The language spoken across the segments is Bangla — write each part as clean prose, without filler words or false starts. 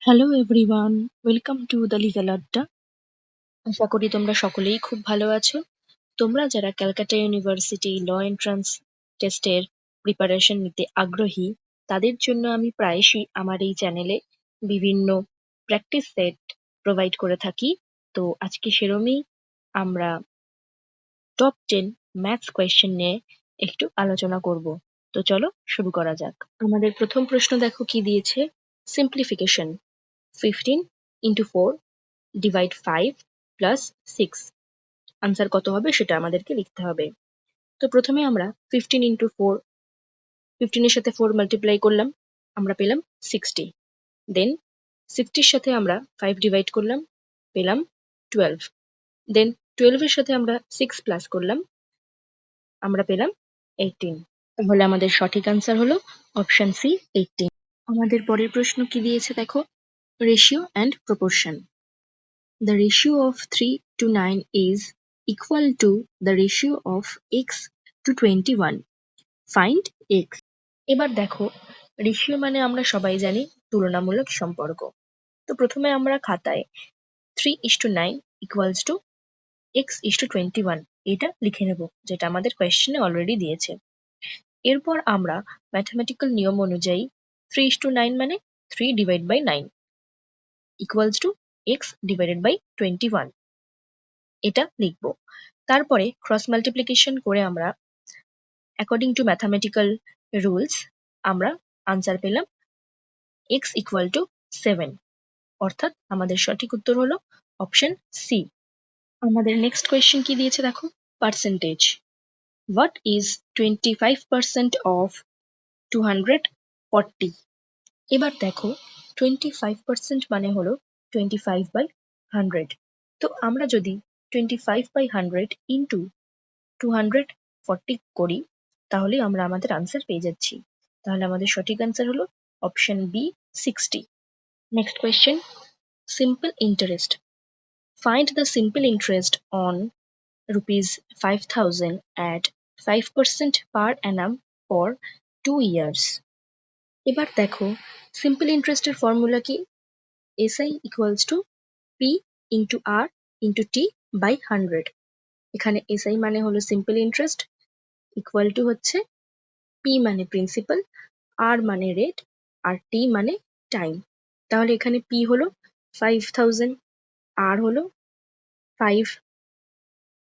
Hello everyone, welcome to the legal আড্ডা। আশা করি তোমরা সকলেই খুব ভালো আছো। তোমরা যারা ক্যালকাটা ইউনিভার্সিটি ল এন্ট্রান্স টেস্টের প্রিপারেশন নিতে আগ্রহী, তাদের জন্য আমি প্রায়শই আমার এই চ্যানেলে বিভিন্ন প্র্যাকটিস সেট প্রোভাইড করে থাকি। তো আজকে সেরমই আমরা টপ 10 ম্যাথস কোয়েশ্চেন নিয়ে একটু আলোচনা করব। তো চলো শুরু করা যাক। আমাদের প্রথম প্রশ্ন দেখো কি দিয়েছে। Simplification 15 into 4 divide 5 plus 6। Answer কত হবে সেটা আমাদেরকে লিখতে হবে। তো প্রথমে আমরা 15 ইন্টু 4, 15 এর সাথে 4 মাল্টিপ্লাই করলাম, আমরা পেলাম 60। দেন 60 এর সাথে আমরা 5 ডিভাইড করলাম, পেলাম 12। দেন 12 এর সাথে আমরা 6 প্লাস করলাম, আমরা পেলাম 18। তাহলে আমাদের সঠিক আনসার হলো অপশন সি, 18। আমাদের পরের প্রশ্ন কি দিয়েছে দেখো। Ratio and proportion. The ratio of 3 to 9 is equal to the ratio of x to 21. Find x. এবার দেখো, রেশিও মানে আমরা সবাই জানি তুলনামূলক সম্পর্ক। তো প্রথমে আমরা খাতায় 3:9 equals to x:21 এটা লিখে নেব, যেটা আমাদের কোয়েশ্চেনে অলরেডি দিয়েছে। এরপর আমরা ম্যাথমেটিক্যাল নিয়ম অনুযায়ী 3:9 মানে 3 divide by 9 equals to x divided by 21 এটা লিখবো। তারপরে ক্রস মাল্টিপ্লিকেশন করে আমরা অ্যাকর্ডিং টু ম্যাথামেটিক্যাল রুলস আমরা আনসার পেলাম x ইকুয়াল টু 7। অর্থাৎ আমাদের সঠিক উত্তর হলো অপশন সি। আমাদের নেক্সট কোয়েশ্চেন কি দিয়েছে দেখো। পার্সেন্টেজ। What is 25% of 240? এবার দেখো, 25% মানে হলো 25/100। তো আমরা যদি 25/100 ইন্টু 240 করি, তাহলে আমরা আমাদের আনসার পেয়ে যাচ্ছি। তাহলে আমাদের সঠিক আনসার হলো option B, 60। Next question, simple interest. Find the simple interest on rupees 5,000 at 5% per annum for 2 years। এবার দেখো, সিম্পল ইন্টারেস্টের ফর্মুলা কি। SI equals to P into R into T by 100। এখানে এসআই মানে হলো সিম্পল ইন্টারেস্ট, ইকুয়াল টু হচ্ছে পি মানে প্রিন্সিপাল, আর মানে রেট, আর টি মানে টাইম। তাহলে এখানে পি হলো 5,000, আর হলো 5,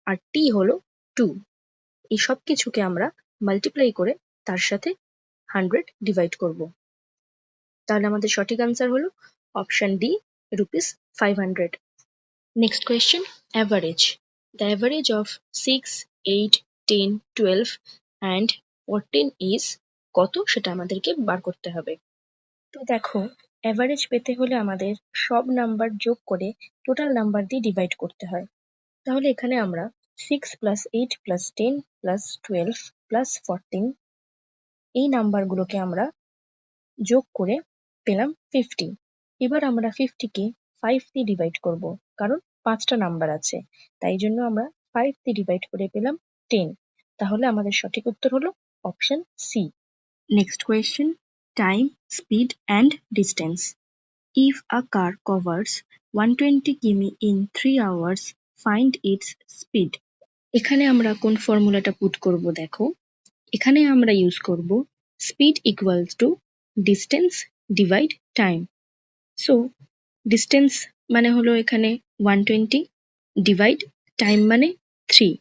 আর টি হলো 2। এই সব কিছুকে আমরা মাল্টিপ্লাই করে তার সাথে 100 ডিভাইড করব। তাহলে আমাদের সঠিক আনসার হলো option D, rupees 500। Next question, average. The average of 6, 8, 10, 12 and 14 is কত, সেটা আমাদেরকে বার করতে হবে। তো দেখো, অ্যাভারেজ পেতে হলে আমাদের সব নাম্বার যোগ করে টোটাল নাম্বার দিয়ে ডিভাইড করতে হয়। তাহলে এখানে আমরা 6 প্লাস 8 প্লাস 10 প্লাস 12 প্লাস 14 এই নাম্বারগুলোকে আমরা যোগ করে পেলাম 50। এবার আমরা 50কে 5 দিয়ে ডিভাইড করব, কারণ 5টা নাম্বার আছে, তাই জন্য আমরা 5 দিয়ে ডিভাইড করে পেলাম 10। তাহলে আমাদের সঠিক উত্তর হলো option C. Next question, time, speed and distance. If a car covers 120 কিমি in 3 hours, find its speed. এখানে আমরা কোন ফর্মুলাটা পুট করব দেখো। এখানে আমরা ইউজ করব speed equals to distance divide time. So distance মানে হলো এখানে 120 ডিভাইড টাইম মানে 3।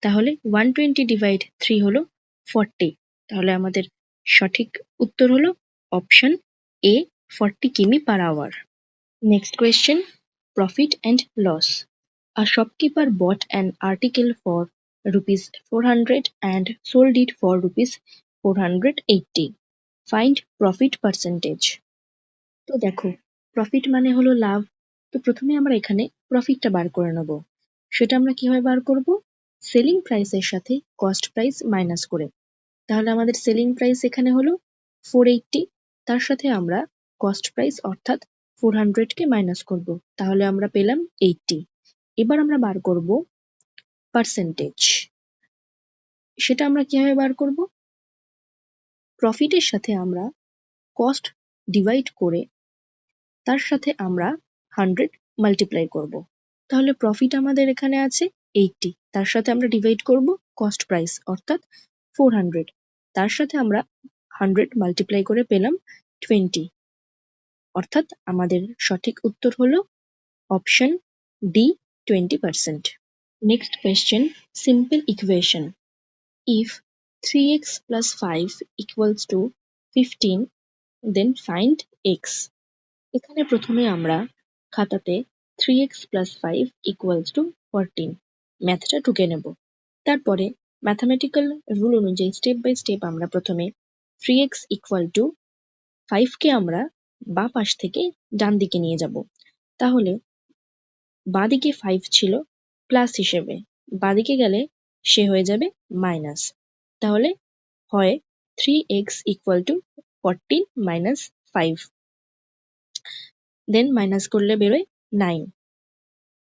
তাহলে 120 ডিভাইড 3 হলো 40। তাহলে আমাদের সঠিক উত্তর হলো অপশন এ, 40 কিমি per hour. Next question, profit and loss. A shopkeeper bought an article for rupees 400 and sold it for rupees 480. Find profit percentage. তো দেখো, প্রফিট মানে হলো লাভ। তো প্রথমে আমরা এখানে প্রফিটটা বার করে নেব। সেটা আমরা কিভাবে বার করব, সেলিং প্রাইসের সাথে কস্ট প্রাইস মাইনাস করে। তাহলে আমাদের সেলিং প্রাইস এখানে হলো 480, তার সাথে আমরা কস্ট প্রাইস অর্থাৎ 400 কে মাইনাস করব, তাহলে আমরা পেলাম 80। এবার আমরা বার করব পার্সেন্টেজ। সেটা আমরা কিভাবে বার করব, প্রফিটের সাথে আমরা কস্ট ডিভাইড করে তার সাথে আমরা 100 মাল্টিপ্লাই করব। তাহলে প্রফিট আমাদের এখানে আছে 80, তার সাথে আমরা ডিভাইড করব কস্ট প্রাইস অর্থাৎ 400, তার সাথে আমরা 100 মাল্টিপ্লাই করে পেলাম 20, অর্থাৎ আমাদের সঠিক উত্তর হলো option D, 20%। Next question, simple equation. If 3x plus 5 equals to 15, then find x. এখানে প্রথমে আমরা খাতাতে 3x plus 5 equals to 14 ম্যাথটা টুকে নেব। তারপরে ম্যাথামেটিক্যাল রুল অনুযায়ী স্টেপ বাই স্টেপ আমরা প্রথমে 3x equal to 5 কে আমরা বাঁ পাশ থেকে ডান দিকে নিয়ে যাব। তাহলে বাঁদিকে 5 ছিল প্লাস হিসেবে, বাঁদিকে গেলে সে হয়ে যাবে মাইনাস। তাহলে হয় 3x equal to 14 minus 5, than minus করলে বেরোয় 9।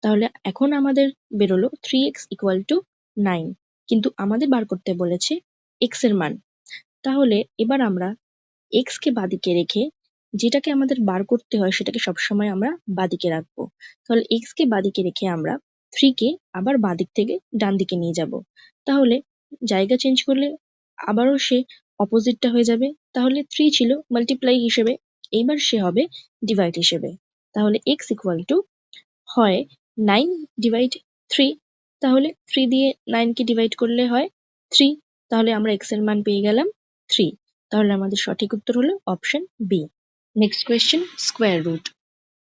তাহলে এখন আমাদের বেরোলো 3x equal to 9, কিন্তু আমাদের বার করতে বলেছে x এর মান। তাহলে এবার আমরা x কে বাঁদিকে রেখে যেটাকে আমাদের বার করতে হয় সেটাকে সবসময় আমরা বাঁদিকে রাখবো। তাহলে x কে বাঁদিকে রেখে আমরা 3 কে আবার বাঁদিক থেকে ডান দিকে নিয়ে যাব। তাহলে জায়গা চেঞ্জ করলে আবারও সে অপোজিটটা হয়ে যাবে। তাহলে 3 ছিল মাল্টিপ্লাই হিসেবে, এইবার সে হবে ডিভাইড হিসেবে। তাহলে x ইকুয়াল টু হয় 9 ডিভাইড 3, তাহলে 3 দিয়ে 9 কে ডিভাইড করলে হয় 3, তাহলে আমরা x এর মান পেয়ে গেলাম 3। তাহলে আমাদের সঠিক উত্তর হলো option B. Next question, square root.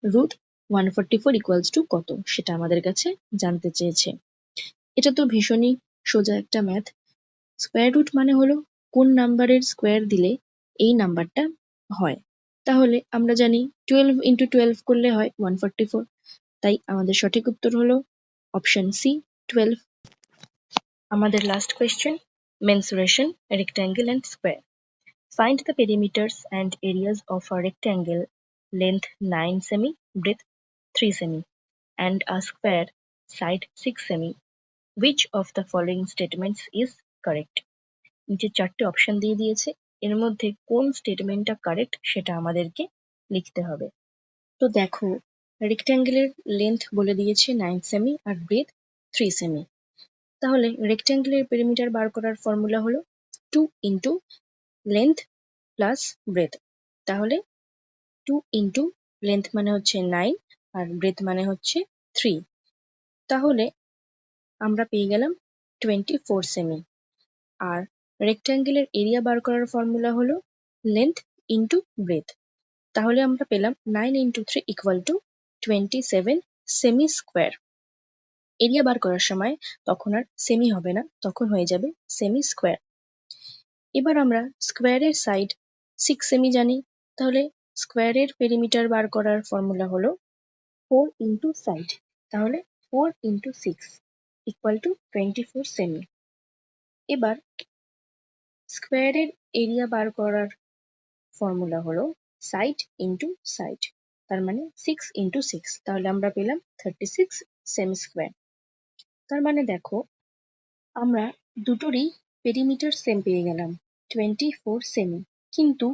Root 144 equals to কত সেটা আমাদের কাছে জানতে চেয়েছে। এটা তো ভীষণই সোজা একটা ম্যাথ। স্কোয়ার রুট মানে হলো কোন নাম্বারের স্কোয়ার দিলে এই নাম্বারটা হয়। তাহলে আমরা জানি 12 ইন্টু 12 করলে হয় 144, তাই আমাদের সঠিক উত্তর হলো অপশন সি, 12। আমাদের last question, mensuration, rectangle and square. Find the perimeters and areas of a rectangle, length 9 semi, breadth 3 semi, and a square, side 6 semi. Which of the following statements is correct? নিচে 4টে অপশন দিয়ে দিয়েছে, এর মধ্যে কোন স্টেটমেন্টটা কারেক্ট সেটা আমাদেরকে লিখতে হবে। তো দেখো, রেক্ট্যাঙ্গেলের লেন্থ বলে দিয়েছে 9 সেমি আর ব্রেথ 3 সেমি। তাহলে রেক্ট্যাঙ্গেলের পেরিমিটার বার করার ফর্মুলা হলো 2 ইন্টু লেন্থ প্লাস ব্রেথ। তাহলে 2 ইন্টু লেন্থ মানে হচ্ছে 9 আর ব্রেথ মানে হচ্ছে 3, তাহলে আমরা পেয়ে গেলাম 24 সেমি। আর রেক্ট্যাঙ্গেলের এরিয়া বার করার ফর্মুলা হলো লেন্থ ইন্টু ব্রেথ। তাহলে আমরা পেলাম 9 ইন্টু 3 ইকুয়াল টু 27 সেমি স্কোয়ার। এরিয়া বার করার সময় তখন আর সেমি হবে না, তখন হয়ে যাবে সেমি স্কোয়ার। এবার আমরা স্কোয়ারের সাইড 6 সেমি জানি, তাহলে স্কোয়ারের পেরিমিটার বার করার ফর্মুলা হলো 4 ইন্টু সাইড। তাহলে 4 ইন্টু 6 ইকুয়াল টু 24 সেমি। এবার স্কোয়ারের এরিয়া বার করার ফর্মুলা হলো সাইড ইন্টু সাইড, তার মানে 6 ইন্টু 6, তাহলে আমরা পেলাম 36 সেমি স্কোয়ার। তার মানে দেখো, আমরা দুটোরই পেরিমিটার সেম পেয়ে গেলাম 24 সেমি, কিন্তু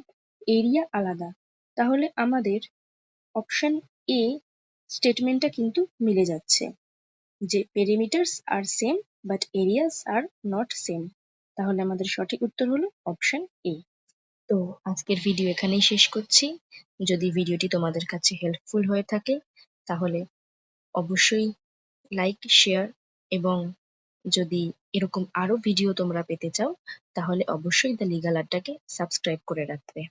এরিয়া আলাদা। তাহলে আমাদের অপশন এ স্টেটমেন্টটা কিন্তু মিলে যাচ্ছে যে perimeters are same but areas are not same. তাহলে আমাদের সঠিক উত্তর হলো অপশন এ। তো আজকের ভিডিও এখানেই শেষ করছি। যদি ভিডিওটি তোমাদের কাছে হেল্পফুল হয়ে থাকে তাহলে অবশ্যই লাইক, শেয়ার, এবং যদি এরকম আরো ভিডিও তোমরা পেতে চাও তাহলে অবশ্যই দ্য লিগাল আড্ডাকে সাবস্ক্রাইব করে রাখবে।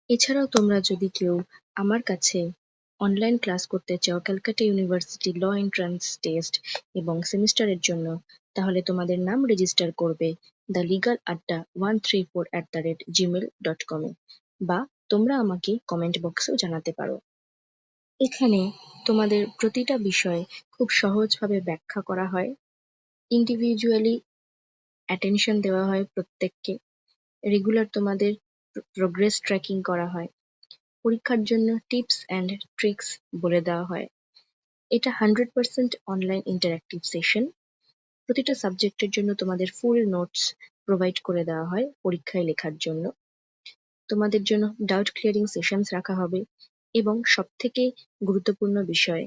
এছাড়াও তোমরা যদি কেউ আমার কাছে অনলাইন ক্লাস করতে চাও Calcutta university law entrance test এবং সেমিস্টারের জন্য, তাহলে তোমাদের নাম রেজিস্টার করবে দ্য লিগাল আড্ডা 134@gmail.com এ, বা তোমরা আমাকে কমেন্ট বক্সেও জানাতে পারো। এখানে তোমাদের প্রতিটা বিষয় খুব সহজভাবে ব্যাখ্যা করা হয়, ইন্ডিভিজুয়ালি অ্যাটেনশন দেওয়া হয় প্রত্যেককে, রেগুলার তোমাদের প্রোগ্রেস ট্র্যাকিং করা হয়, পরীক্ষার জন্য টিপস অ্যান্ড ট্রিক্স বলে দেওয়া হয়। এটা 100% অনলাইন ইন্টারঅ্যাক্টিভ সেশন। প্রতিটা সাবজেক্টের জন্য তোমাদের ফুল নোটস প্রোভাইড করে দেওয়া হয় পরীক্ষায় লেখার জন্য। তোমাদের জন্য ডাউট ক্লিয়ারিং সেশনস রাখা হবে, এবং সবথেকে গুরুত্বপূর্ণ বিষয়,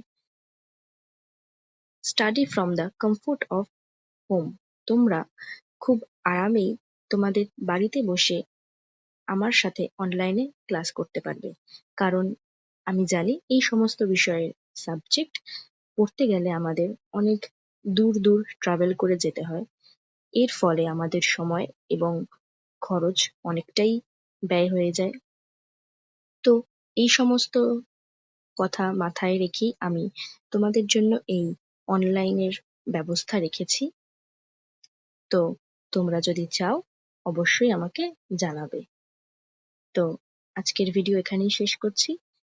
study from the comfort of home. তোমরা খুব আরামেই তোমাদের বাড়িতে বসে আমার সাথে অনলাইনে ক্লাস করতে পারবে। কারণ আমি জানি এই সমস্ত বিষয়ের সাবজেক্ট পড়তে গেলে আমাদের অনেক দূর দূর ট্রাভেল করে যেতে হয়। এর ফলে আমাদের সময় এবং খরচ অনেকটাই ব্যয় হয়ে যায়। তো এই সমস্ত কথা মাথায় রেখেই আমি তোমাদের জন্য এই অনলাইনের ব্যবস্থা রেখেছি। তো তোমরা যদি চাও অবশ্যই আমাকে জানাবে। তো আজকের ভিডিও এখানেই শেষ করছি।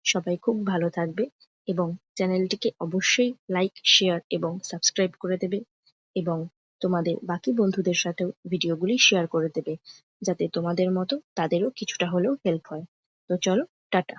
সবাই খুব ভালো থাকবে এবং চ্যানেলটিকে অবশ্যই লাইক, শেয়ার এবং সাবস্ক্রাইব করে দেবে এবং তোমাদের বাকি বন্ধুদের সাথেও ভিডিওগুলি শেয়ার করে দেবে, যাতে তোমাদের মতো তাদেরও কিছুটা হলেও হেল্প হয়। তো চলো, টাটা।